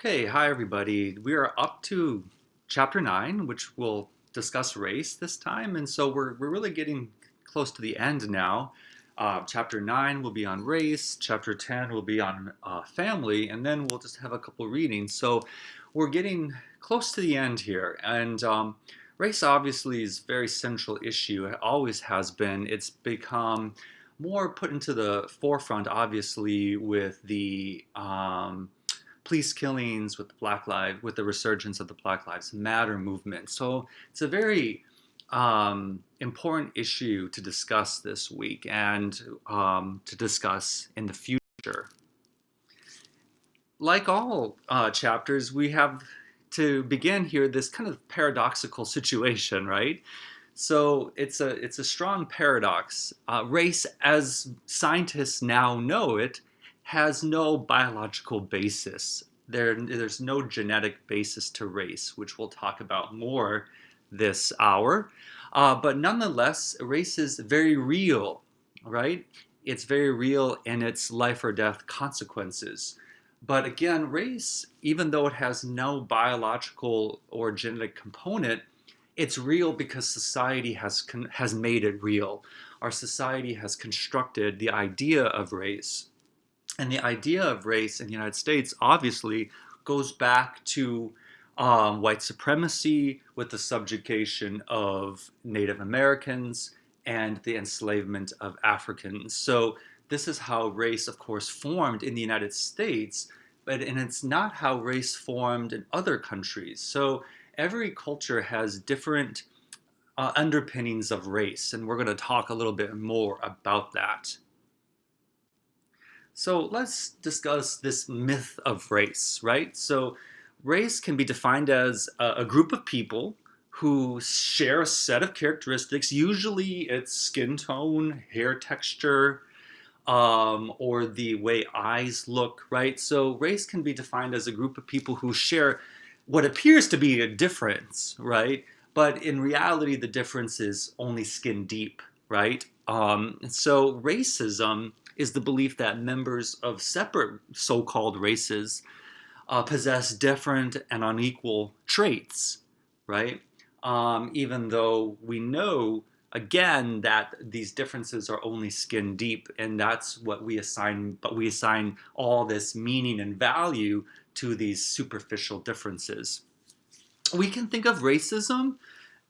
Okay, hi everybody. We are up to chapter 9, which will discuss race this time. And so we're really getting close to the end now. Chapter 9 will be on race, chapter 10 will be on family, and then we'll just have a couple readings. So we're getting close to the end here. And race obviously is a very central issue. It always has been. It's become more put into the forefront, obviously, with the police killings, with the resurgence of the Black Lives Matter movement. So it's a very important issue to discuss this week and to discuss in the future. Like all chapters, we have to begin here this kind of paradoxical situation, right? So it's a strong paradox. Race, as scientists now know it, has no biological basis. There's no genetic basis to race, which we'll talk about more this hour. But nonetheless, race is very real, right? It's very real in its life or death consequences. But again, race, even though it has no biological or genetic component, it's real because society has made it real. Our society has constructed the idea of race, and the idea of race in the United States obviously goes back to white supremacy with the subjugation of Native Americans and the enslavement of Africans. So this is how race, of course, formed in the United States, and it's not how race formed in other countries. So every culture has different underpinnings of race, and we're going to talk a little bit more about that. So let's discuss this myth of race, right? So race can be defined as a group of people who share a set of characteristics. Usually it's skin tone, hair texture, or the way eyes look, right? So race can be defined as a group of people who share what appears to be a difference, right? But in reality, the difference is only skin deep, right? So racism is the belief that members of separate so-called races possess different and unequal traits, right? Even though we know, again, that these differences are only skin deep, and that's what we assign, but we assign all this meaning and value to these superficial differences. We can think of racism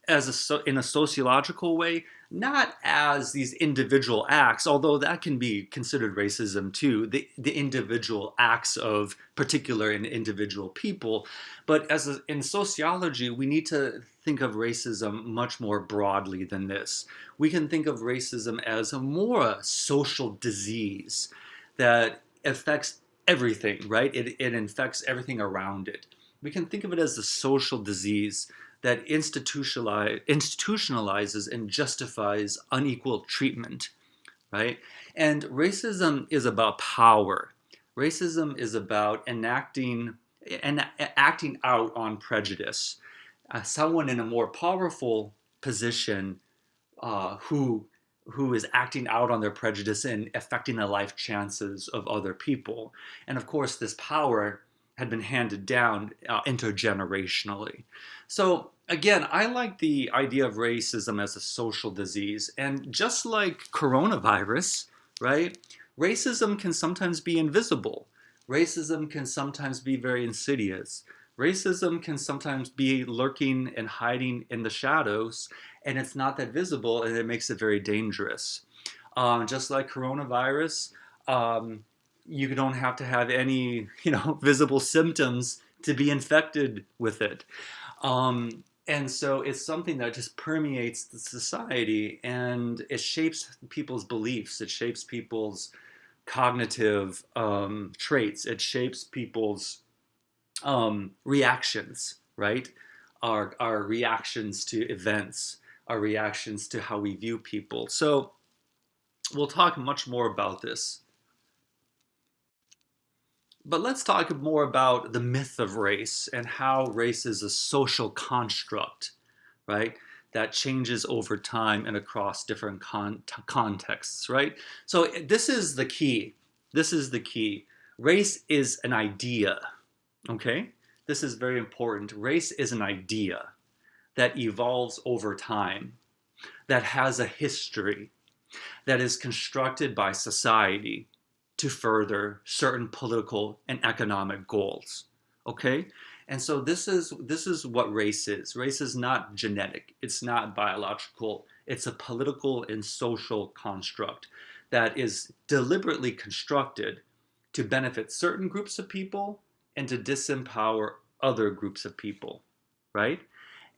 in a sociological way, not as these individual acts, although that can be considered racism too, the individual acts of particular and individual people. But in sociology, we need to think of racism much more broadly than this. We can think of racism as a more social disease that affects everything, right? It infects everything around it. We can think of it as a social disease that institutionalizes and justifies unequal treatment, right? And racism is about power. Racism is about acting out on prejudice. Someone in a more powerful position who is acting out on their prejudice and affecting the life chances of other people. And of course, this power had been handed down intergenerationally. So again, I like the idea of racism as a social disease. And just like coronavirus, right? Racism can sometimes be invisible. Racism can sometimes be very insidious. Racism can sometimes be lurking and hiding in the shadows, and it's not that visible, and it makes it very dangerous. Just like coronavirus, you don't have to have any, visible symptoms to be infected with it. And so it's something that just permeates the society, and it shapes people's beliefs. It shapes people's cognitive traits. It shapes people's reactions, right? Our reactions to events, our reactions to how we view people. So we'll talk much more about this. But let's talk more about the myth of race and how race is a social construct, right? That changes over time and across different contexts, right? So this is the key. This is the key. Race is an idea. Okay? This is very important. Race is an idea that evolves over time, that has a history, that is constructed by society to further certain political and economic goals. Okay? And so this is what race is. Race is not genetic. It's not biological. It's a political and social construct that is deliberately constructed to benefit certain groups of people and to disempower other groups of people, right?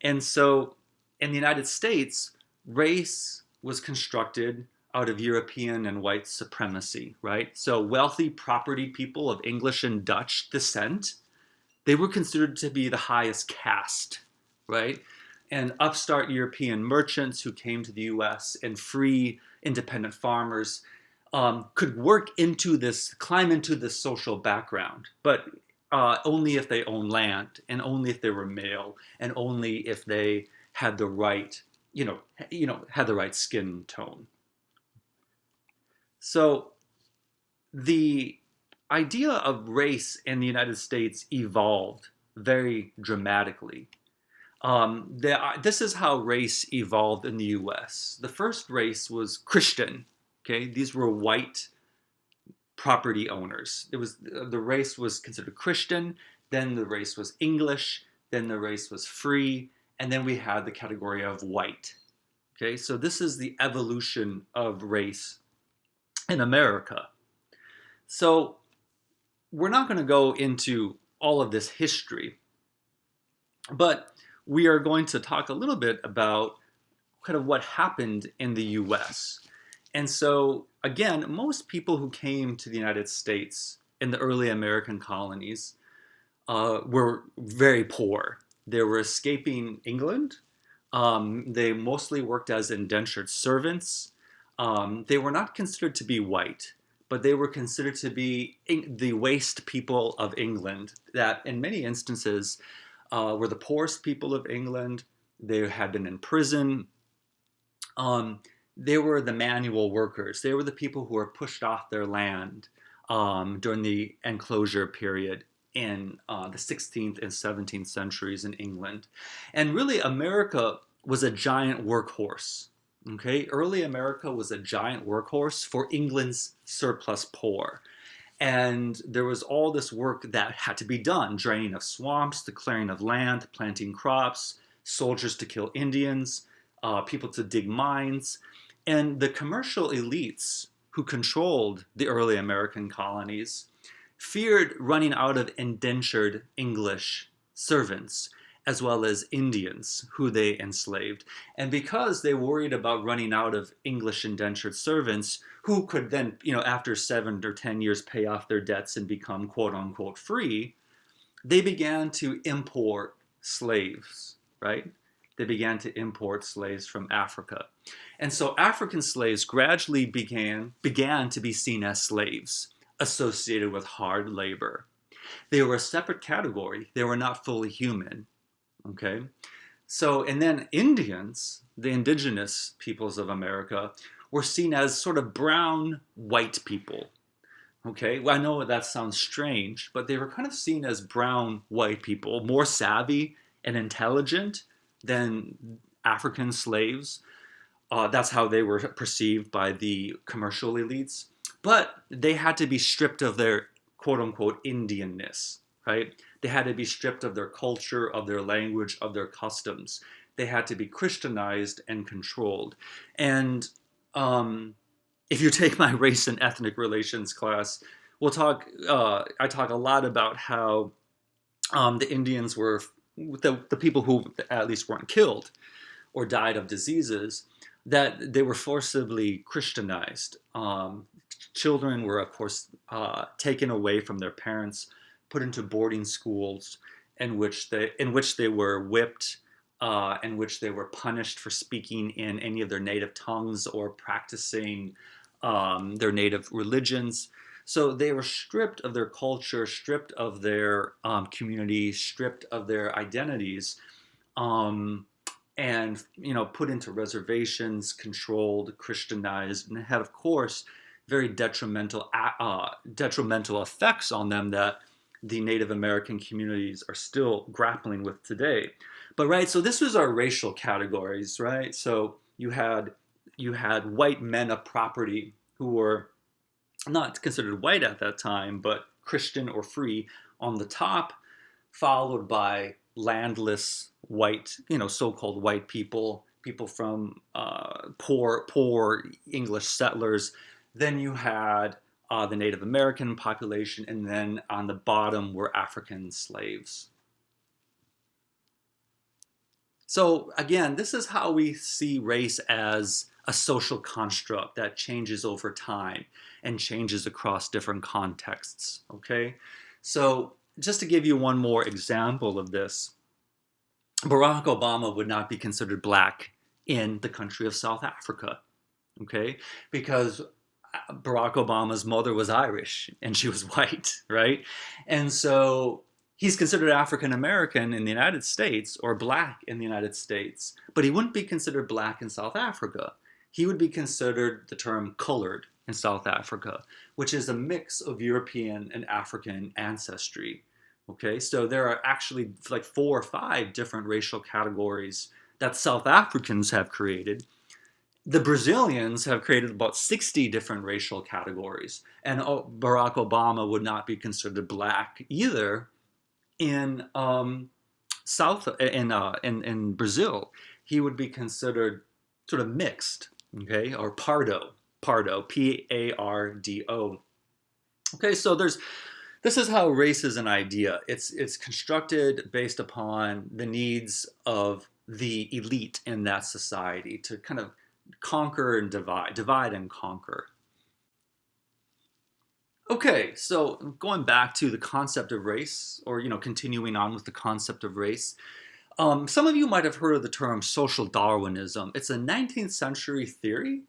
And so in the United States, race was constructed out of European and white supremacy, right? So wealthy property people of English and Dutch descent, they were considered to be the highest caste, right? And upstart European merchants who came to the US and free independent farmers could climb into this social background, but only if they owned land, and only if they were male, and only if they had the right, had the right skin tone. So the idea of race in the United States evolved very dramatically. This is how race evolved in the U.S. The first race was Christian. Okay, these were white property owners. The race was considered Christian. Then the race was English. Then the race was free, and then we had the category of white. Okay, so this is the evolution of race in America. So we're not going to go into all of this history, but we are going to talk a little bit about kind of what happened in the US. And so, again, most people who came to the United States in the early American colonies were very poor. They were escaping England. They mostly worked as indentured servants. They were not considered to be white, but they were considered to be the waste people of England, that in many instances were the poorest people of England. They had been in prison. They were the manual workers. They were the people who were pushed off their land during the enclosure period in the 16th and 17th centuries in England. And really, America was a giant workhorse. Okay, early America was a giant workhorse for England's surplus poor. And there was all this work that had to be done: draining of swamps, the clearing of land, planting crops, soldiers to kill Indians, people to dig mines. And the commercial elites who controlled the early American colonies feared running out of indentured English servants, as well as Indians who they enslaved. And because they worried about running out of English indentured servants who could then, after 7 or 10 years pay off their debts and become quote unquote free, they began to import slaves, right? They began to import slaves from Africa. And so African slaves gradually began to be seen as slaves associated with hard labor. They were a separate category. They were not fully human. Okay? So, and then Indians, the indigenous peoples of America, were seen as sort of brown white people. Okay? Well, I know that sounds strange, but they were kind of seen as brown white people, more savvy and intelligent than African slaves. That's how they were perceived by the commercial elites. But they had to be stripped of their quote unquote Indianness, right? They had to be stripped of their culture, of their language, of their customs. They had to be Christianized and controlled. And if you take my race and ethnic relations class, we'll talk. I talk a lot about how the Indians were the people who at least weren't killed or died of diseases, that they were forcibly Christianized. Children were, of course, taken away from their parents, put into boarding schools in which they were whipped, in which they were punished for speaking in any of their native tongues or practicing their native religions. So they were stripped of their culture, stripped of their community, stripped of their identities, and put into reservations, controlled, Christianized, and had, of course, very detrimental effects on them that the Native American communities are still grappling with today. But right, so this was our racial categories, right? So you had white men of property who were not considered white at that time, but Christian or free on the top, followed by landless white, so-called white people, people from poor English settlers. Then you had the Native American population, and then on the bottom were African slaves. So again, this is how we see race as a social construct that changes over time and changes across different contexts. Okay, so just to give you one more example of this, Barack Obama would not be considered black in the country of South Africa. Okay, because Barack Obama's mother was Irish and she was white, right? And so he's considered African American in the United States or black in the United States, but he wouldn't be considered black in South Africa. He would be considered the term colored in South Africa, which is a mix of European and African ancestry. Okay, so there are actually like 4 or 5 different racial categories that South Africans have created. The Brazilians have created about 60 different racial categories, and Barack Obama would not be considered black either in South in Brazil. He would be considered sort of mixed, okay, or pardo, Pardo. Okay, so this is how race is an idea. It's constructed based upon the needs of the elite in that society to kind of conquer and divide and conquer. Okay, so going back to the concept of race, or continuing on with the concept of race, some of you might have heard of the term social Darwinism. It's a 19th century theory,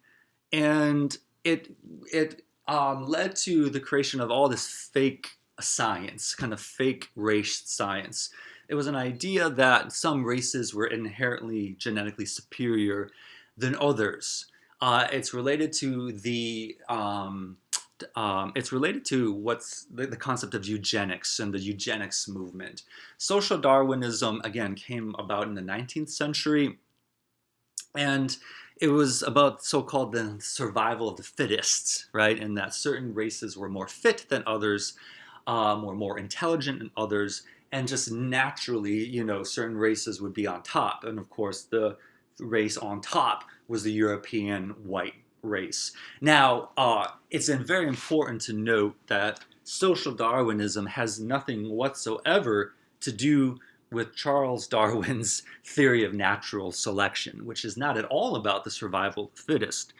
and it led to the creation of all this fake science, kind of fake race science. It was an idea that some races were inherently genetically superior than others. It's related to what's the concept of eugenics and the eugenics movement. Social Darwinism, again, came about in the 19th century, and it was about so-called the survival of the fittest, right? And that certain races were more fit than others, were more intelligent than others, and just naturally, certain races would be on top. And of course, the race on top was the European white race. Now, it's very important to note that social Darwinism has nothing whatsoever to do with Charles Darwin's theory of natural selection, which is not at all about the survival of the fittest.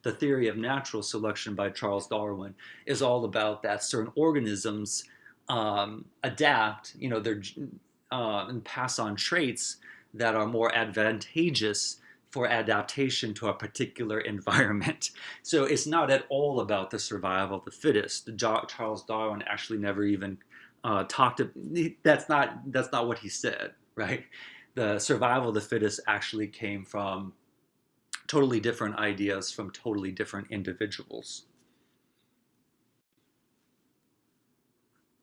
The theory of natural selection by Charles Darwin is all about that certain organisms adapt, and pass on traits that are more advantageous for adaptation to a particular environment. So it's not at all about the survival of the fittest. Charles Darwin actually never even talked to, that's not what he said, right? The survival of the fittest actually came from totally different ideas from totally different individuals.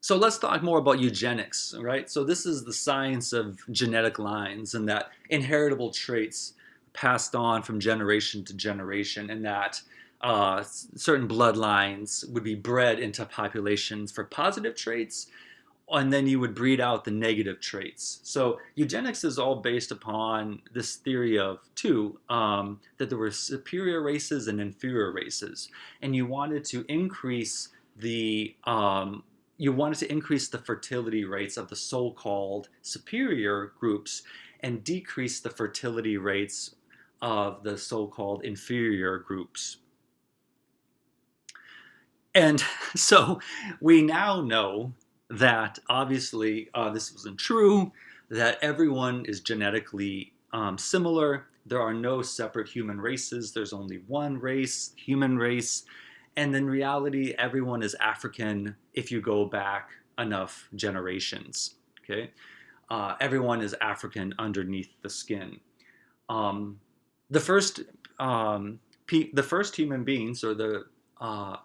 So let's talk more about eugenics, right? So this is the science of genetic lines and that inheritable traits passed on from generation to generation, and that certain bloodlines would be bred into populations for positive traits, and then you would breed out the negative traits. So eugenics is all based upon this theory of that there were superior races and inferior races, and you wanted to increase the fertility rates of the so-called superior groups and decrease the fertility rates of the so-called inferior groups. And so we now know that obviously this wasn't true, that everyone is genetically similar. There are no separate human races. There's only one race, human race. And in reality, everyone is African if you go back enough generations. Okay, everyone is African underneath the skin. The first, the first human beings, or the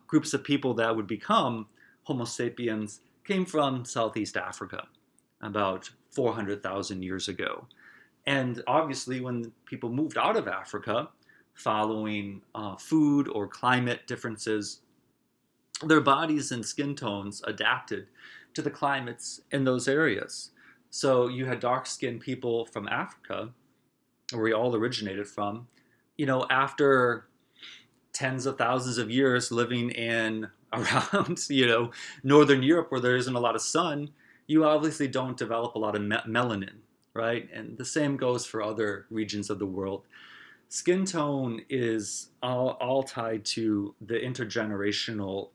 groups of people that would become Homo sapiens, came from Southeast Africa about 400,000 years ago. And obviously, when people moved out of Africa following food or climate differences, their bodies and skin tones adapted to the climates in those areas. So you had dark skinned people from Africa, where we all originated from, after tens of thousands of years living in around, Northern Europe where there isn't a lot of sun, you obviously don't develop a lot of melanin, right? And the same goes for other regions of the world. Skin tone is all tied to the intergenerational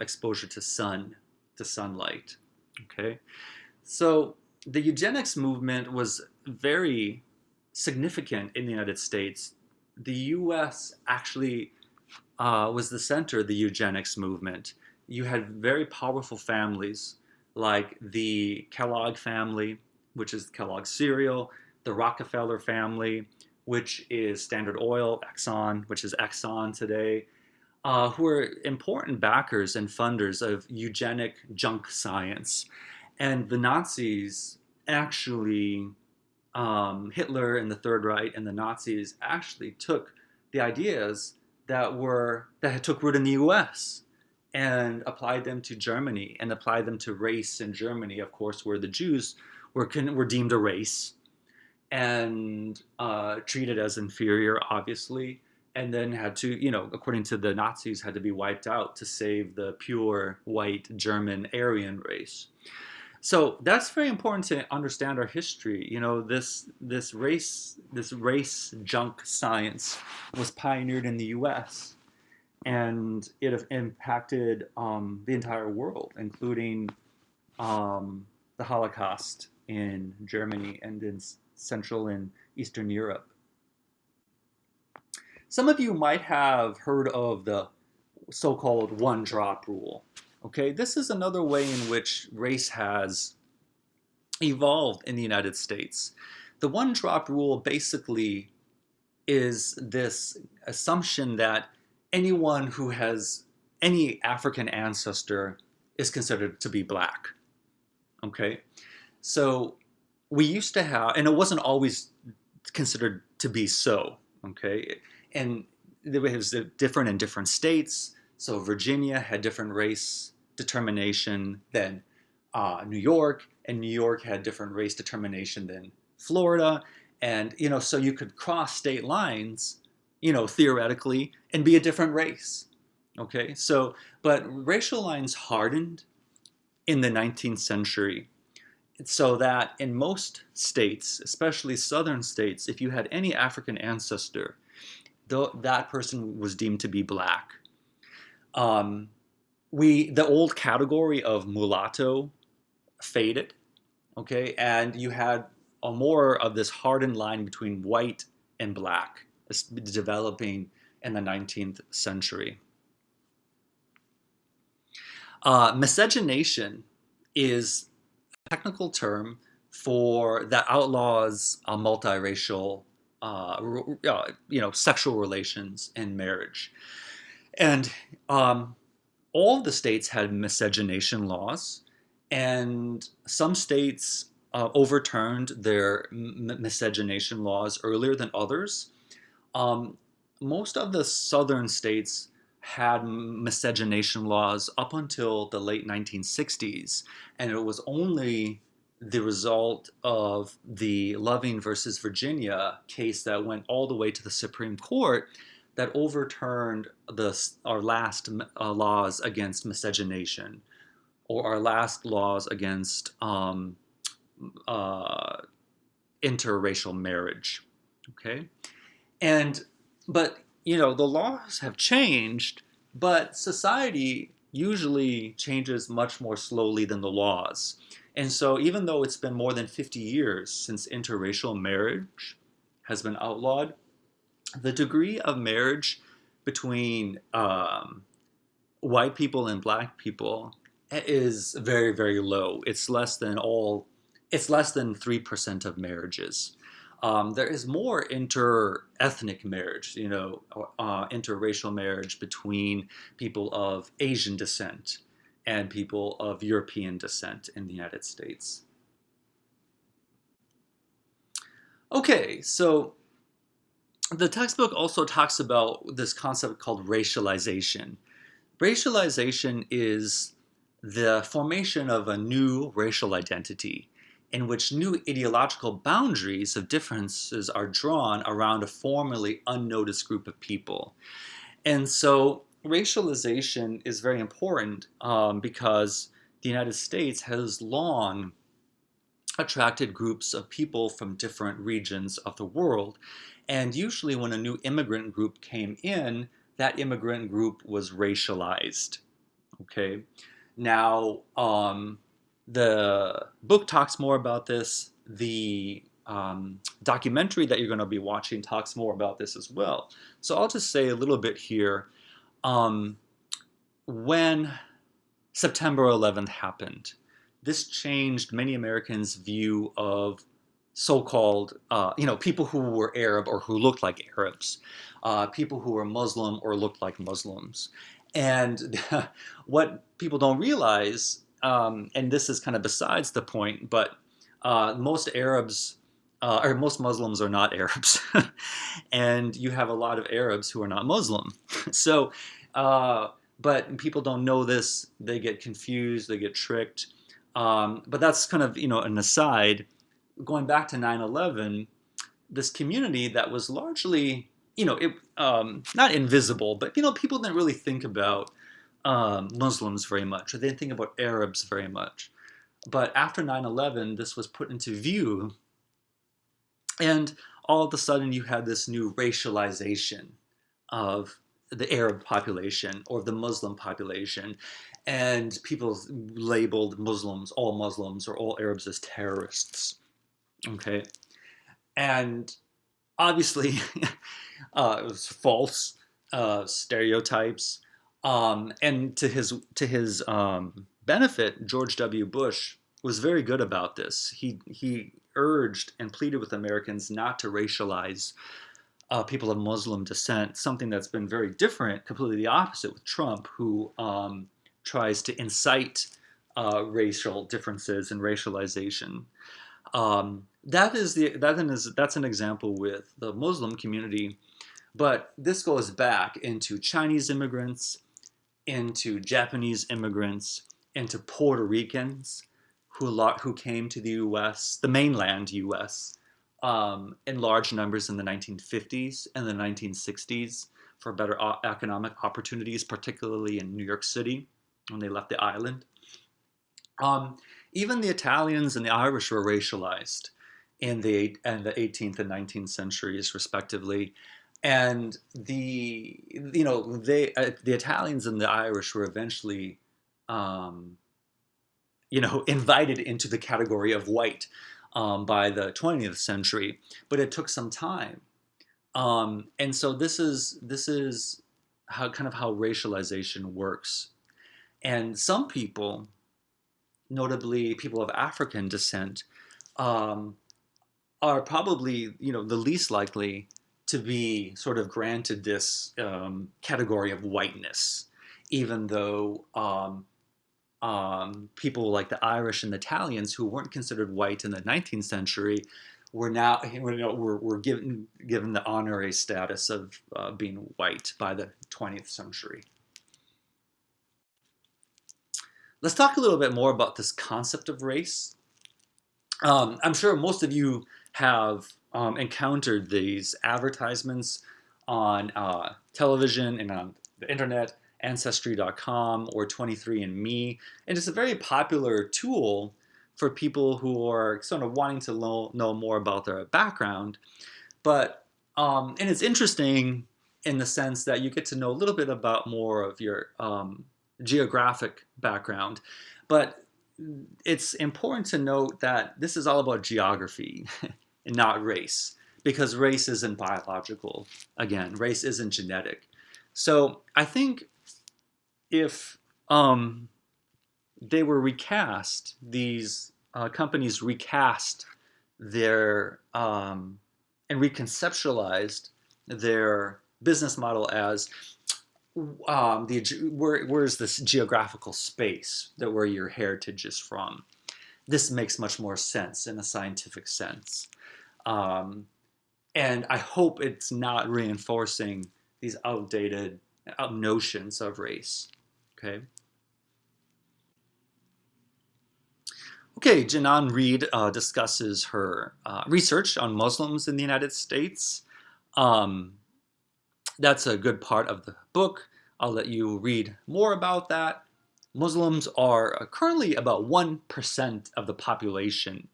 exposure to sunlight. Okay, so the eugenics movement was very significant in the United States. The U.S. actually was the center of the eugenics movement. You had very powerful families like the Kellogg family, which is Kellogg cereal, the Rockefeller family, which is Standard Oil, Exxon, which is Exxon today, who are important backers and funders of eugenic junk science. And the Nazis actually, Hitler and the Third Reich and the Nazis actually took the ideas that took root in the U.S. and applied them to Germany and applied them to race in Germany, of course, where the Jews were deemed a race and treated as inferior, obviously, and then had to, according to the Nazis, had to be wiped out to save the pure white German Aryan race. So that's very important to understand our history. This race junk science was pioneered in the U.S. and it impacted the entire world, including the Holocaust in Germany and in Central and Eastern Europe. Some of you might have heard of the so-called one-drop rule. Okay, this is another way in which race has evolved in the United States. The one-drop rule basically is this assumption that anyone who has any African ancestor is considered to be black. Okay, so we used to have, and it wasn't always considered to be so. Okay, and it was different in different states. So Virginia had different race determination than New York, and New York had different race determination than Florida. And, so you could cross state lines, theoretically, and be a different race. Okay, so, but racial lines hardened in the 19th century so that in most states, especially southern states, if you had any African ancestor, that person was deemed to be black. The old category of mulatto faded, okay, and you had a more of this hardened line between white and black developing in the 19th century. Miscegenation is a technical term that outlaws multiracial, sexual relations in marriage. And all the states had miscegenation laws, and some states overturned their miscegenation laws earlier than others. Most of the southern states had miscegenation laws up until the late 1960s, and it was only the result of the Loving versus Virginia case that went all the way to the Supreme Court that overturned our last laws against miscegenation, or our last laws against interracial marriage. Okay, but the laws have changed, but society usually changes much more slowly than the laws. And so even though it's been more than 50 years since interracial marriage has been outlawed, the degree of marriage between white people and black people is very, very low. It's less than 3% of marriages. There is more inter-ethnic marriage, interracial marriage between people of Asian descent and people of European descent in the United States. Okay, so the textbook also talks about this concept called racialization. Racialization is the formation of a new racial identity in which new ideological boundaries of differences are drawn around a formerly unnoticed group of people. And so racialization is very important because the United States has long attracted groups of people from different regions of the world. And usually, when a new immigrant group came in, that immigrant group was racialized. Okay. Now, the book talks more about this. The documentary that you're going to be watching talks more about this as well. So I'll just say a little bit here. Um, when September 11th happened, this changed many Americans' view of so-called, people who were Arab or who looked like Arabs, people who were Muslim or looked like Muslims. And what people don't realize, and this is kind of besides the point, but most Arabs or most Muslims are not Arabs, and you have a lot of Arabs who are not Muslim. So, but people don't know this; they get confused, they get tricked. But that's kind of an aside. Going back to 9/11, this community that was largely not invisible, but people didn't really think about Muslims very much, or they didn't think about Arabs very much. But after 9/11, this was put into view, and all of a sudden you had this new racialization of the Arab population or the Muslim population, and people labeled Muslims or all Arabs as terrorists. Okay, and obviously it was false stereotypes. And to his benefit, George W. Bush was very good about this. He urged and pleaded with Americans not to racialize people of Muslim descent, something that's been very different, completely the opposite with Trump, who tries to incite racial differences and racialization. That's an example with the Muslim community, but this goes back into Chinese immigrants, into Japanese immigrants, into Puerto Ricans who came to the U.S., the mainland U.S., in large numbers in the 1950s and the 1960s for better economic opportunities, particularly in New York City when they left the island. Even the Italians and the Irish were racialized in the 18th and 19th centuries, respectively. And the Italians and the Irish were eventually, invited into the category of white by the 20th century, but it took some time. And so this is how racialization works. And some people, notably people of African descent, um, are probably the least likely to be sort of granted this category of whiteness, even though people like the Irish and the Italians who weren't considered white in the 19th century were given the honorary status of being white by the 20th century. Let's talk a little bit more about this concept of race. I'm sure most of you have encountered these advertisements on television and on the internet, Ancestry.com or 23andMe, and it's a very popular tool for people who are sort of wanting to know more about their background. But and it's interesting in the sense that you get to know a little bit about more of your geographic background, but it's important to note that this is all about geography and not race, because race isn't biological. Again, race isn't genetic. So I think if they were recast, these companies recast their and reconceptualized their business model as where's this geographical space that where your heritage is from. This makes much more sense in a scientific sense. Um, and I hope it's not reinforcing these outdated notions of race. Okay. Okay, Janan Reed discusses her research on Muslims in the United States. Um, that's a good part of the book. I'll let you read more about that. Muslims are currently about 1% of the population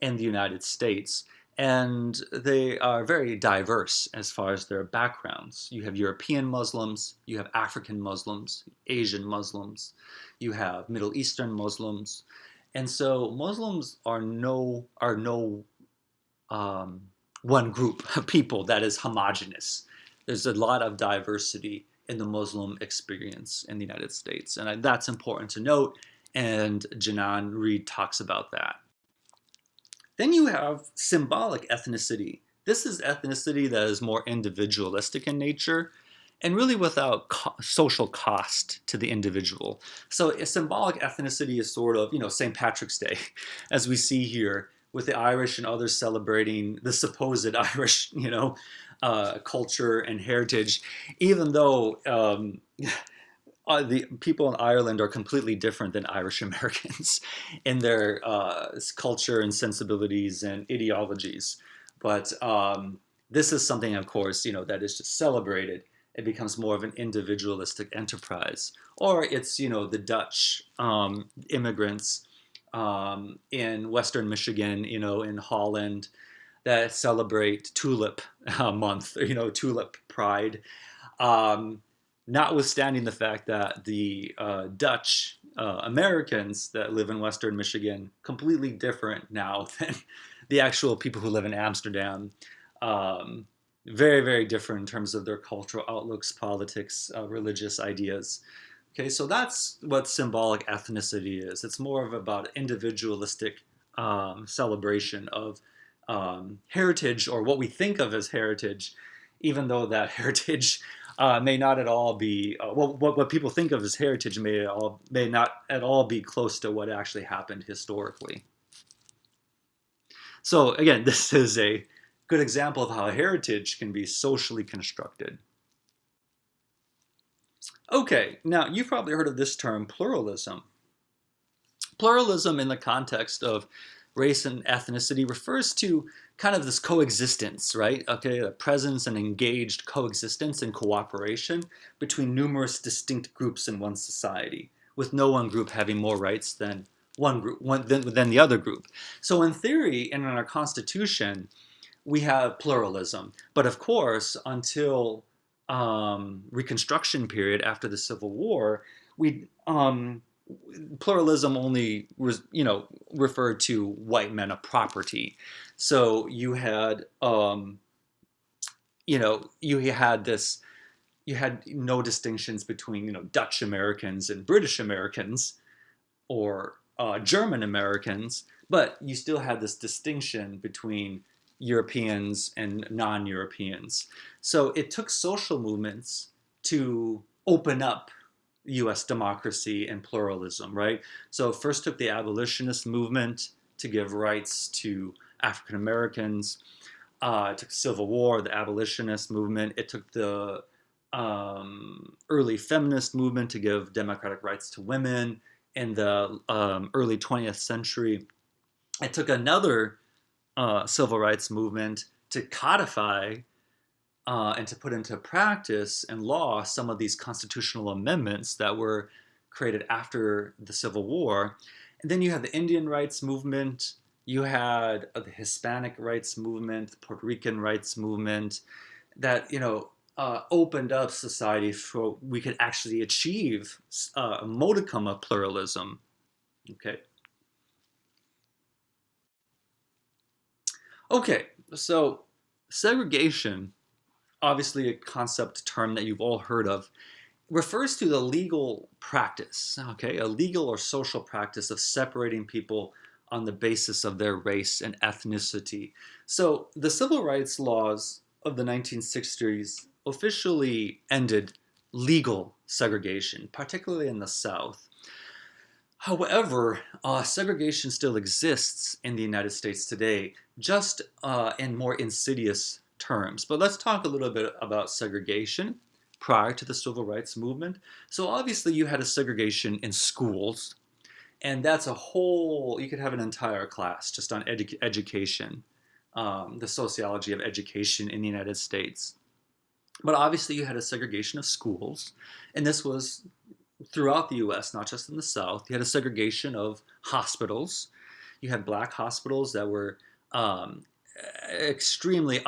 in the United States, and they are very diverse as far as their backgrounds. You have European Muslims, you have African Muslims, Asian Muslims, you have Middle Eastern Muslims, and so Muslims are no um, one group of people that is homogenous. There's a lot of diversity in the Muslim experience in the United States, and that's important to note. And Janan Reed talks about that. Then you have symbolic ethnicity. This is ethnicity that is more individualistic in nature and really without social cost to the individual. So a symbolic ethnicity is sort of, St. Patrick's Day, as we see here with the Irish and others celebrating the supposed Irish, culture and heritage, even though the people in Ireland are completely different than Irish Americans in their culture and sensibilities and ideologies. But this is something, of course, that is just celebrated. It becomes more of an individualistic enterprise. Or it's, the Dutch immigrants in Western Michigan, in Holland, that celebrate Tulip Month, Tulip Pride. Um, Notwithstanding the fact that the Dutch Americans that live in Western Michigan completely different now than the actual people who live in Amsterdam. Um, Very, very different in terms of their cultural outlooks, politics, religious ideas. Okay, so that's what symbolic ethnicity is. It's more of about individualistic celebration of heritage or what we think of as heritage, even though that heritage may not at all be what people think of as heritage may not at all be close to what actually happened historically. So again, this is a good example of how heritage can be socially constructed. Okay, now you've probably heard of this term pluralism. Pluralism in the context of race and ethnicity refers to kind of this coexistence, right? Okay, the presence and engaged coexistence and cooperation between numerous distinct groups in one society, with no one group having more rights than than the other group. So in theory, and in our Constitution, we have pluralism. But of course, until Reconstruction period after the Civil War, we pluralism only was referred to white men of property. So you had this you had no distinctions between Dutch Americans and British Americans or German Americans, but you still had this distinction between Europeans and non-Europeans. So it took social movements to open up US democracy and pluralism, right? So first took the abolitionist movement to give rights to African Americans. It took Civil War, the abolitionist movement. It took the early feminist movement to give democratic rights to women in the early 20th century. It took another civil rights movement to codify and to put into practice and law some of these constitutional amendments that were created after the Civil War. And then you had the Indian rights movement, you had the Hispanic rights movement, the Puerto Rican rights movement, that opened up society for we could actually achieve a modicum of pluralism. Okay. Okay. So segregation, obviously a concept term that you've all heard of, refers to the legal practice, okay, a legal or social practice of separating people on the basis of their race and ethnicity. So the civil rights laws of the 1960s officially ended legal segregation, particularly in the South. However, segregation still exists in the United States today, just in more insidious terms. But let's talk a little bit about segregation prior to the civil rights movement. So obviously you had a segregation in schools, and that's a whole, you could have an entire class just on education, the sociology of education in the United States. But obviously, you had a segregation of schools, and this was throughout the US, not just in the South. You had a segregation of hospitals. You had black hospitals that were um, extremely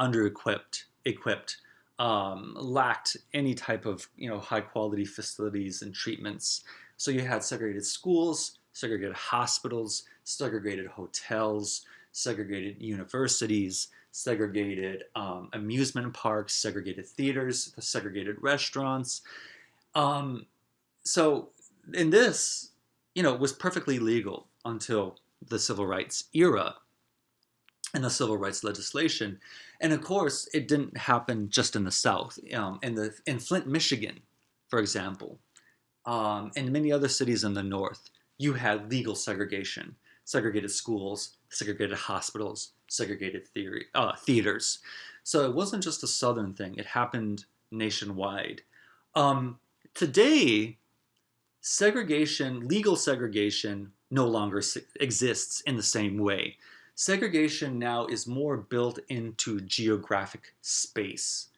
equipped, lacked any type of high quality facilities and treatments. So you had segregated schools, segregated hospitals, segregated hotels, segregated universities, segregated amusement parks, segregated theaters, segregated restaurants. Um, so in this, was perfectly legal until the civil rights era and the civil rights legislation. And of course, it didn't happen just in the South. In Flint, Michigan, for example, and many other cities in the North, you had legal segregation, segregated schools, segregated hospitals, segregated theaters. So it wasn't just a Southern thing, it happened nationwide. Today, legal segregation, no longer exists in the same way. Segregation now is more built into geographic space.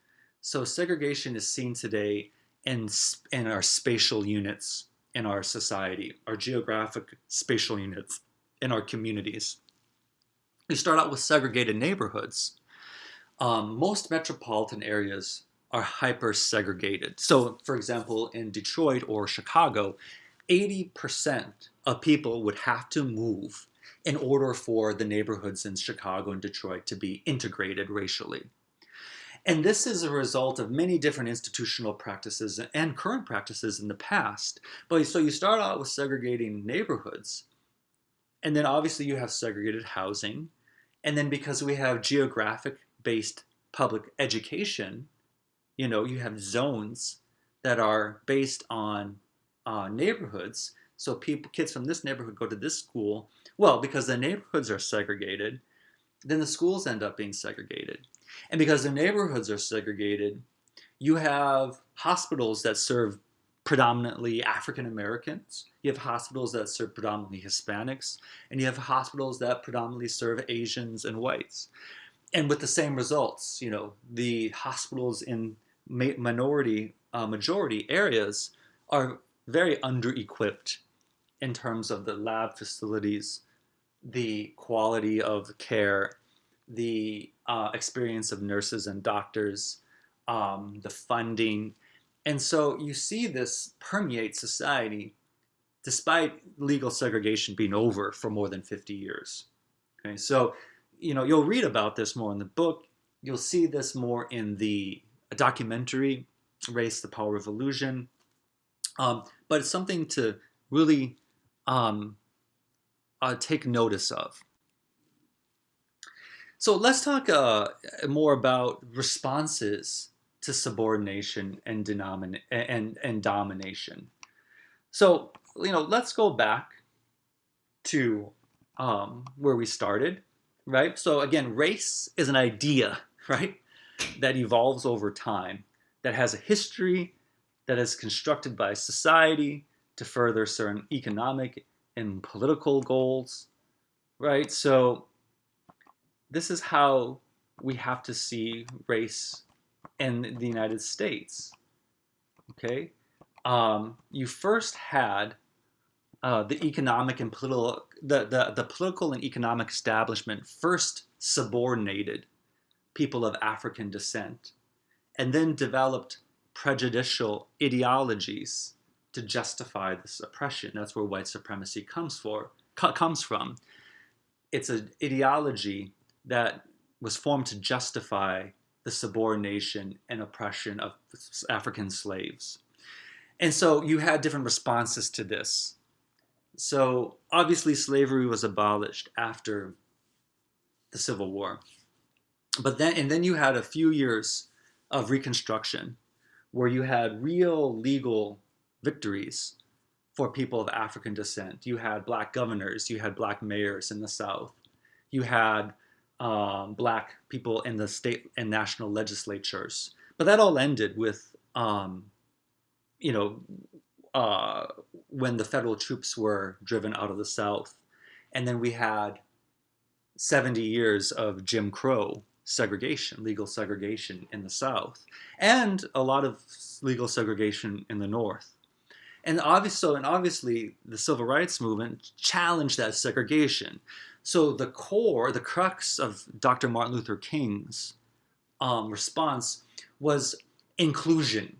So segregation is seen today in our spatial units in our society, our geographic spatial units in our communities. We start out with segregated neighborhoods. Most metropolitan areas are hyper segregated. So, for example, in Detroit or Chicago, 80% of people would have to move in order for the neighborhoods in Chicago and Detroit to be integrated racially. And this is a result of many different institutional practices and current practices in the past. But so you start out with segregating neighborhoods, and then obviously you have segregated housing. And then because we have geographic based public education, you have zones that are based on neighborhoods. So kids from this neighborhood go to this school. Well, because the neighborhoods are segregated, then the schools end up being segregated. And because the neighborhoods are segregated, you have hospitals that serve predominantly African Americans. You have hospitals that serve predominantly Hispanics. And you have hospitals that predominantly serve Asians and whites. And with the same results, the hospitals in majority areas are very under-equipped in terms of the lab facilities, the quality of care, the experience of nurses and doctors, the funding. And so you see this permeate society despite legal segregation being over for more than 50 years. Okay, so you'll read about this more in the book. You'll see this more in the documentary, Race, the Power of Illusion. But it's something to really take notice of. So let's talk more about responses to subordination and domination. So, let's go back to where we started, right? So again, race is an idea, right, that evolves over time, that has a history, that is constructed by society to further certain economic and political goals, right? So this is how we have to see race in the United States, okay? You first had the economic and political, the political and economic establishment first subordinated people of African descent, and then developed prejudicial ideologies to justify this oppression. That's where white supremacy comes from. It's an ideology that was formed to justify the subordination and oppression of African slaves. And so you had different responses to this. So obviously slavery was abolished after the Civil War. But then you had a few years of Reconstruction, where you had real legal victories for people of African descent. You had black governors, you had black mayors in the South, you had black people in the state and national legislatures. But that all ended with, you know, uh, when the federal troops were driven out of the South. And then we had 70 years of Jim Crow segregation, legal segregation in the South, and a lot of legal segregation in the North. And obviously, the civil rights movement challenged that segregation. So the core, the crux of Dr. Martin Luther King's response was inclusion.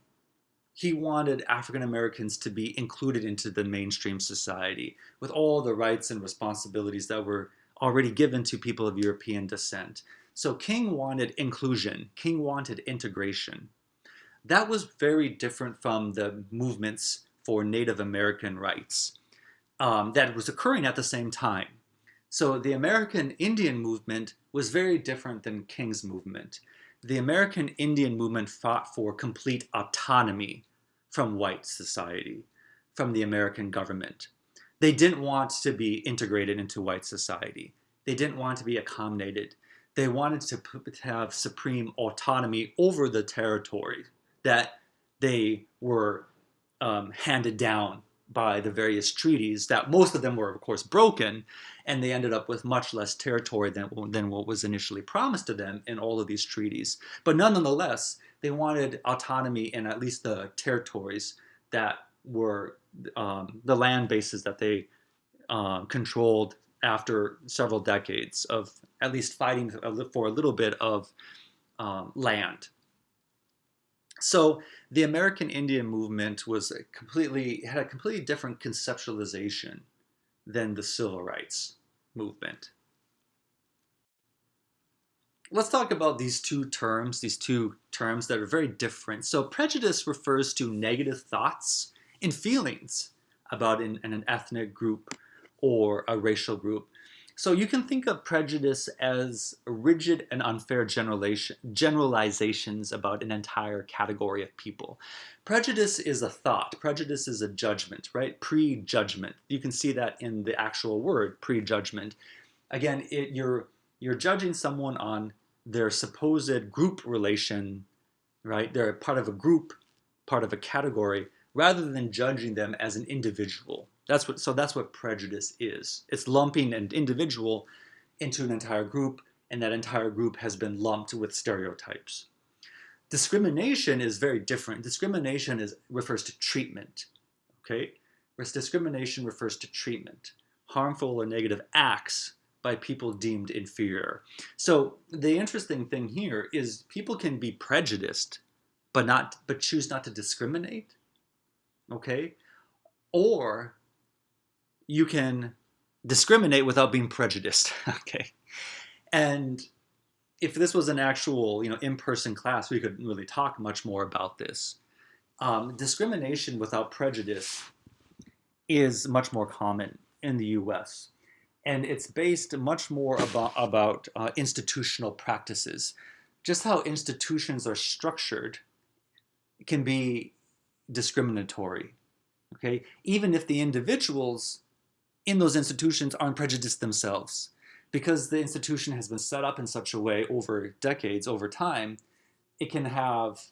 He wanted African Americans to be included into the mainstream society with all the rights and responsibilities that were already given to people of European descent. So King wanted inclusion, King wanted integration. That was very different from the movements for Native American rights that was occurring at the same time. So the American Indian movement was very different than King's movement. The American Indian movement fought for complete autonomy from white society, from the American government. They didn't want to be integrated into white society. They didn't want to be accommodated. They wanted to have supreme autonomy over the territory that they were handed down by the various treaties, that most of them were, of course, broken, and they ended up with much less territory than what was initially promised to them in all of these treaties. But nonetheless, they wanted autonomy in at least the territories that were the land bases that they controlled after several decades of at least fighting for a little bit of land. So the American Indian movement had a completely different conceptualization than the civil rights movement. Let's talk about these two terms that are very different. So prejudice refers to negative thoughts and feelings about an ethnic group or a racial group. So you can think of prejudice as rigid and unfair generalizations about an entire category of people. Prejudice is a thought. Prejudice is a judgment, right? Prejudgment. You can see that in the actual word, prejudgment. Again, you're judging someone on their supposed group relation, right? They're part of a group, part of a category, rather than judging them as an individual. That's what prejudice is. It's lumping an individual into an entire group, and that entire group has been lumped with stereotypes. Discrimination is very different. Discrimination refers to treatment, okay? Whereas discrimination refers to treatment, harmful or negative acts by people deemed inferior. So the interesting thing here is people can be prejudiced, but choose not to discriminate, okay? Or you can discriminate without being prejudiced, okay? And if this was an actual, in-person class, we could really talk much more about this. Discrimination without prejudice is much more common in the U.S., and it's based much more about institutional practices. Just how institutions are structured can be discriminatory, okay? Even if the individuals in those institutions aren't prejudiced themselves, because the institution has been set up in such a way over decades, over time, it can have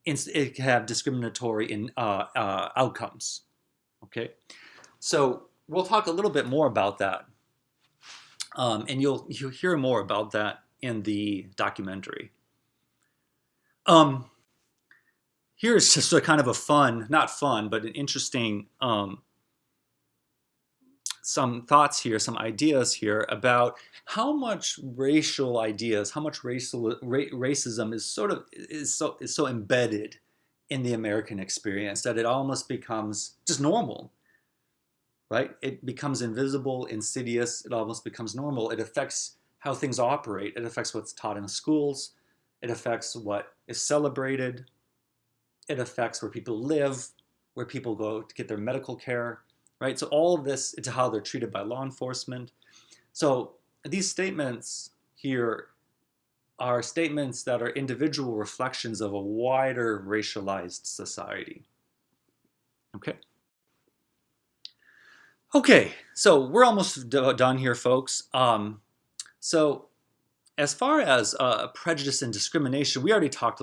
discriminatory outcomes. Okay, so we'll talk a little bit more about that, and you'll hear more about that in the documentary. Here's just a kind of a fun, not fun, but an interesting some thoughts here, some ideas here about how much racial ideas, how much racism is so embedded in the American experience that it almost becomes just normal, right? It becomes invisible, insidious. It almost becomes normal. It affects how things operate. It affects what's taught in the schools. It affects what is celebrated. It affects where people live, where people go to get their medical care. Right? So all of this is how they're treated by law enforcement. So these statements here are statements that are individual reflections of a wider racialized society. Okay? Okay, so we're almost done here, folks. So as far as prejudice and discrimination, we already talked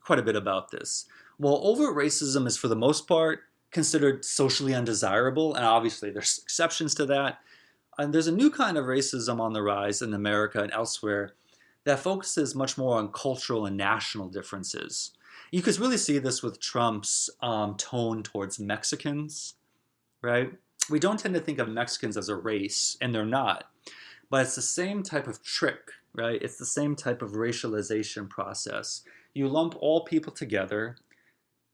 quite a bit about this. Well, overt racism is for the most part considered socially undesirable, and obviously there's exceptions to that. And there's a new kind of racism on the rise in America and elsewhere that focuses much more on cultural and national differences. You could really see this with Trump's tone towards Mexicans, right? We don't tend to think of Mexicans as a race, and they're not. But it's the same type of trick, right? It's the same type of racialization process. You lump all people together,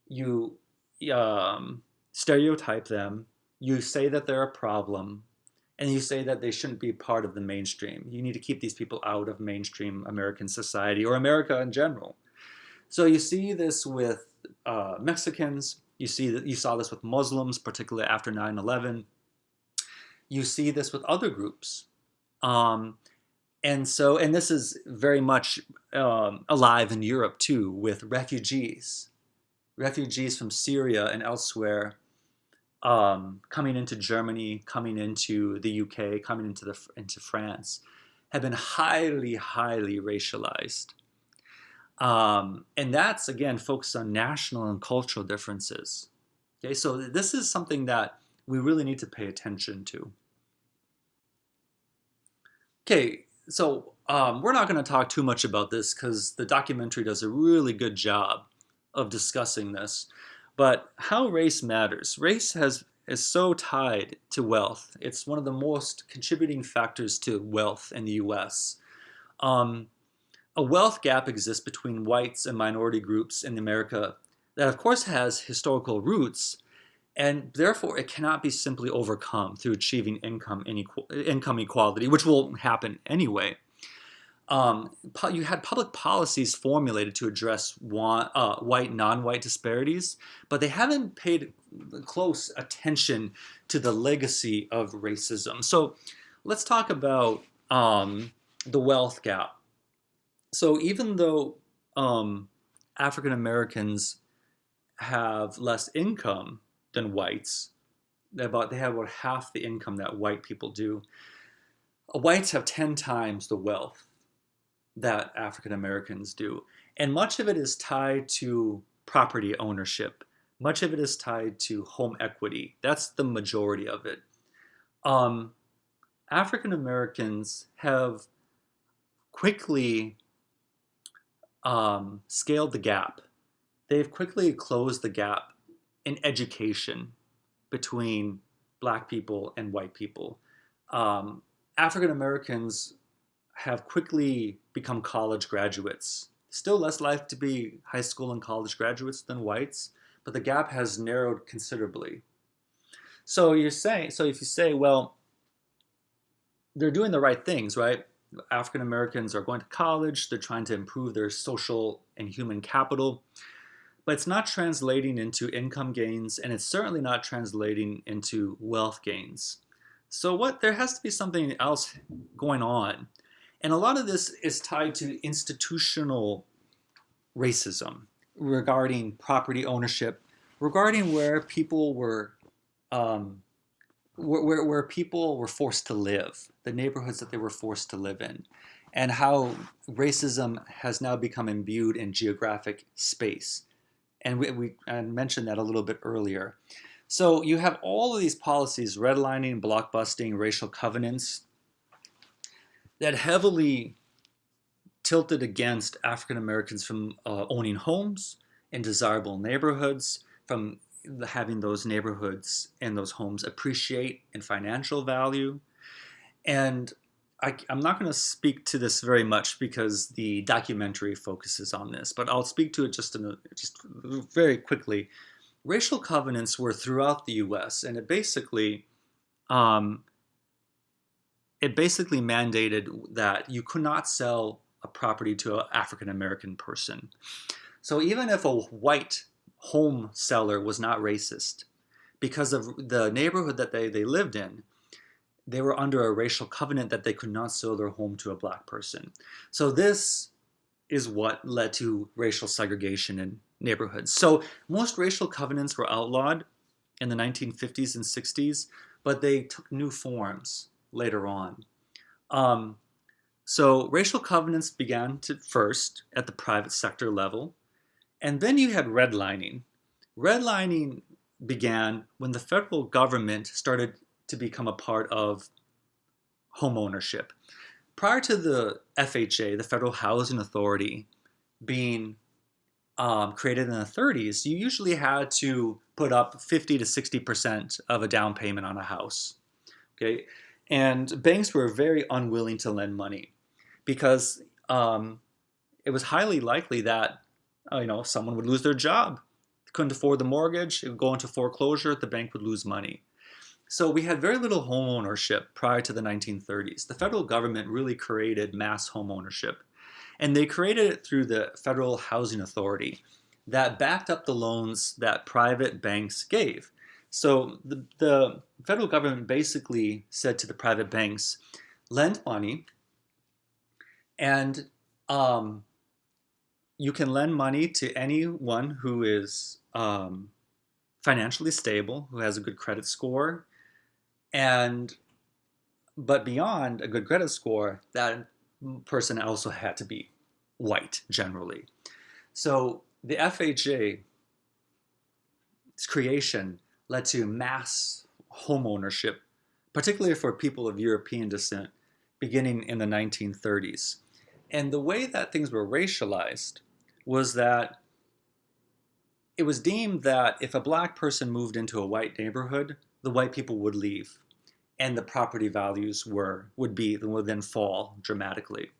you stereotype them, you say that they're a problem, and you say that they shouldn't be part of the mainstream. You need to keep these people out of mainstream American society or America in general. So you see this with Mexicans. You saw this with Muslims, particularly after 9/11. You see this with other groups. And this is very much alive in Europe too, with refugees from Syria and elsewhere coming into Germany, coming into the UK, coming into France, have been highly, highly racialized. And that's, again, focused on national and cultural differences. Okay, so this is something that we really need to pay attention to. Okay, so we're not going to talk too much about this because the documentary does a really good job of discussing this. But how race matters. Is so tied to wealth. It's one of the most contributing factors to wealth in the US. A wealth gap exists between whites and minority groups in America that, of course, has historical roots, and therefore it cannot be simply overcome through achieving income equality, which will happen anyway. You had public policies formulated to address white, non-white disparities, but they haven't paid close attention to the legacy of racism. So let's talk about the wealth gap. So even though African Americans have less income than whites, they have about half the income that white people do. Whites have 10 times the wealth that African Americans do. And much of it is tied to property ownership. Much of it is tied to home equity. That's the majority of it. African Americans have quickly scaled the gap. They've quickly closed the gap in education between black people and white people. African Americans have quickly become college graduates. Still less likely to be high school and college graduates than whites, but the gap has narrowed considerably. So if you say, well, they're doing the right things, right? African Americans are going to college, they're trying to improve their social and human capital, but it's not translating into income gains, and it's certainly not translating into wealth gains. So there has to be something else going on. And a lot of this is tied to institutional racism regarding property ownership, regarding where people were where people were forced to live, the neighborhoods that they were forced to live in, and how racism has now become imbued in geographic space. And I mentioned that a little bit earlier. So you have all of these policies, redlining, blockbusting, racial covenants, that heavily tilted against African Americans from owning homes in desirable neighborhoods, from having those neighborhoods and those homes appreciate in financial value. And I'm not going to speak to this very much because the documentary focuses on this, but I'll speak to it just very quickly. Racial covenants were throughout the U.S., and it basically mandated that you could not sell a property to an African American person. So even if a white home seller was not racist, because of the neighborhood that they lived in, they were under a racial covenant that they could not sell their home to a black person. So this is what led to racial segregation in neighborhoods. So most racial covenants were outlawed in the 1950s and 60s, but they took new forms later on. Um, so racial covenants began to first at the private sector level, and then you had redlining. Redlining began when the federal government started to become a part of home ownership. Prior to the FHA, the Federal Housing Authority, being created in the 30s, you usually had to put up 50 to 60% of a down payment on a house. Okay, and banks were very unwilling to lend money because it was highly likely that someone would lose their job, couldn't afford the mortgage, it would go into foreclosure, the bank would lose money. So we had very little home ownership prior to the 1930s. The federal government really created mass home ownership, and they created it through the Federal Housing Authority that backed up the loans that private banks gave. So the federal government basically said to the private banks, lend money, and you can lend money to anyone who is financially stable, who has a good credit score, and but beyond a good credit score, that person also had to be white generally. So the FHA's creation led to mass home ownership, particularly for people of European descent, beginning in the 1930s. And the way that things were racialized was that it was deemed that if a black person moved into a white neighborhood, the white people would leave, and the property values would then fall dramatically.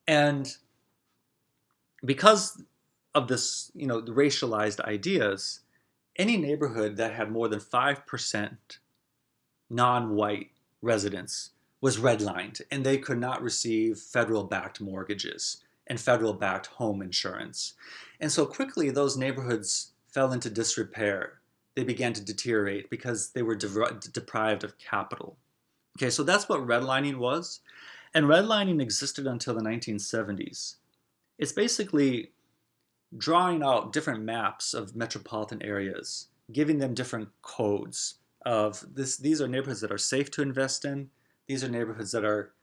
And because of this, the racialized ideas, any neighborhood that had more than 5% non-white residents was redlined, and they could not receive federal-backed mortgages and federal-backed home insurance. And so quickly, those neighborhoods fell into disrepair. They began to deteriorate because they were deprived of capital. Okay, so that's what redlining was. And redlining existed until the 1970s. It's basically drawing out different maps of metropolitan areas, giving them different codes of this. These are neighborhoods that are safe to invest in. These are neighborhoods that are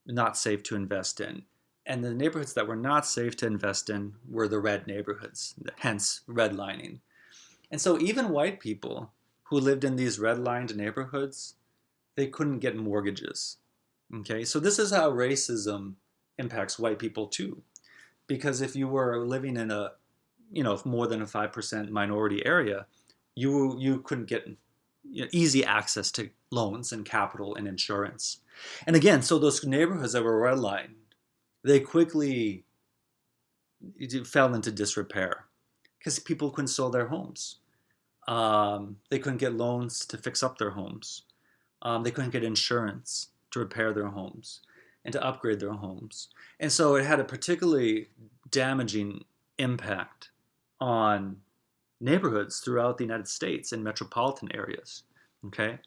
not safe to invest in. And the neighborhoods that were not safe to invest in were the red neighborhoods, hence redlining. And so even white people who lived in these redlined neighborhoods, they couldn't get mortgages. Okay, so this is how racism impacts white people too. Because if you were living in a, more than a 5% minority area, you couldn't get easy access to loans and capital and insurance. And again, so those neighborhoods that were redlined, they quickly fell into disrepair because people couldn't sell their homes. They couldn't get loans to fix up their homes. They couldn't get insurance to repair their homes and to upgrade their homes. And so it had a particularly damaging impact on neighborhoods throughout the United States and metropolitan areas. Okay?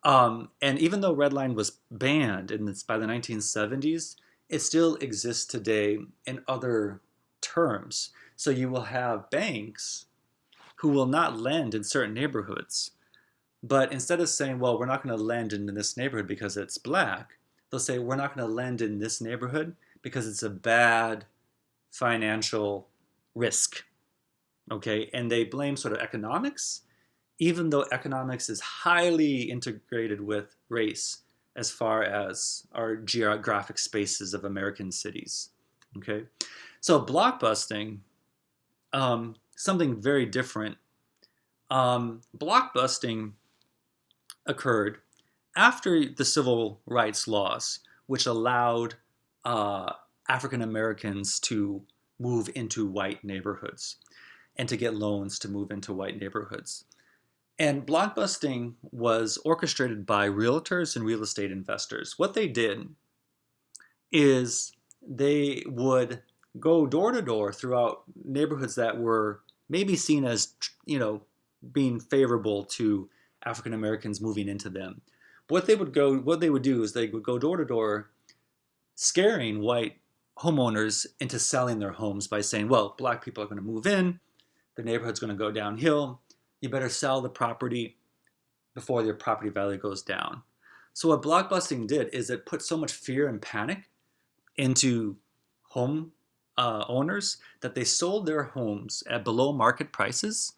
And even though redline was banned by the 1970s, it still exists today in other terms. So you will have banks who will not lend in certain neighborhoods. But instead of saying, well, we're not going to lend in this neighborhood because it's black, they'll say, we're not going to lend in this neighborhood because it's a bad financial risk. Okay? And they blame sort of economics, even though economics is highly integrated with race as far as our geographic spaces of American cities. Okay? So blockbusting, something very different. Blockbusting occurred after the civil rights laws, which allowed African Americans to move into white neighborhoods and to get loans to move into white neighborhoods. And blockbusting was orchestrated by realtors and real estate investors. What they did is they would go door to door throughout neighborhoods that were maybe seen as, being favorable to African Americans moving into them. What they would do is they would go door to door, scaring white homeowners into selling their homes by saying, well, black people are going to move in, the neighborhood's going to go downhill, you better sell the property before your property value goes down. So what blockbusting did is it put so much fear and panic into home owners that they sold their homes at below market prices,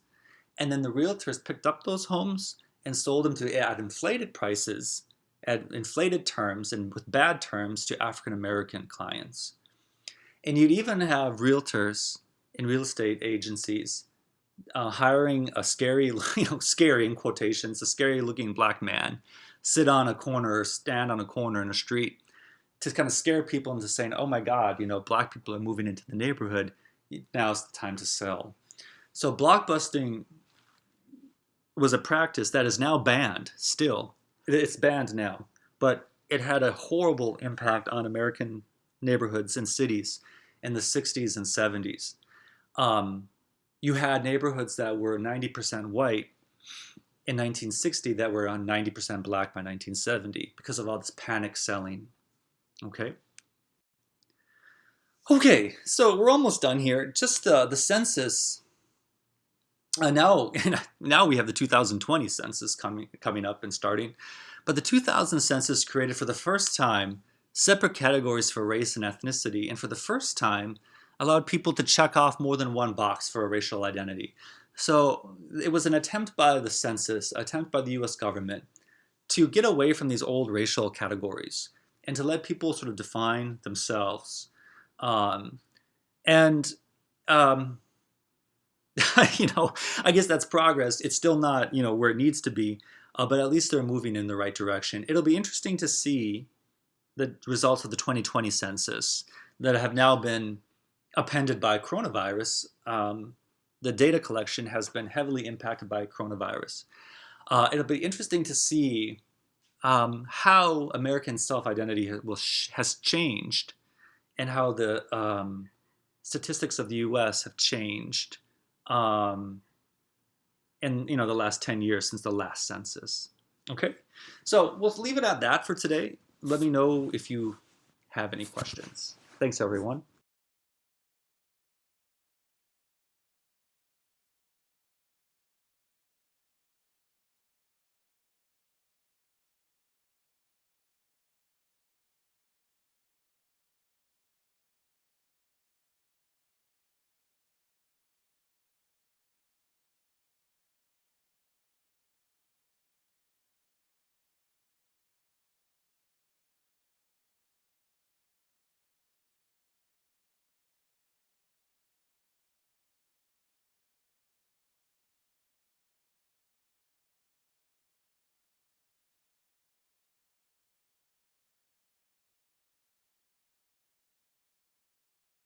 and then the realtors picked up those homes and sold them at inflated prices, at inflated terms, and with bad terms to African American clients. And you'd even have realtors in real estate agencies hiring a scary, scary in quotations, a scary looking black man, sit on a corner or stand on a corner in a street to kind of scare people into saying, oh my God, black people are moving into the neighborhood. Now's the time to sell. So blockbusting was a practice that is now banned still. It's banned now, but it had a horrible impact on American neighborhoods and cities in the 60s and 70s. You had neighborhoods that were 90% white in 1960 that were on 90% black by 1970 because of all this panic selling. Okay, so we're almost done here. Just the census. Now we have the 2020 census coming up and starting. But the 2000 census created for the first time separate categories for race and ethnicity, and for the first time allowed people to check off more than one box for a racial identity. So it was an attempt by the census, attempt by the US government to get away from these old racial categories and to let people sort of define themselves. I guess that's progress. It's still not, where it needs to be, but at least they're moving in the right direction. It'll be interesting to see the results of the 2020 census that have now been appended by coronavirus. The data collection has been heavily impacted by coronavirus. It'll be interesting to see how American self-identity has changed and how the statistics of the U.S. have changed in the last 10 years since the last census. Okay, so we'll leave it at that for today. Let me know if you have any questions. Thanks, everyone.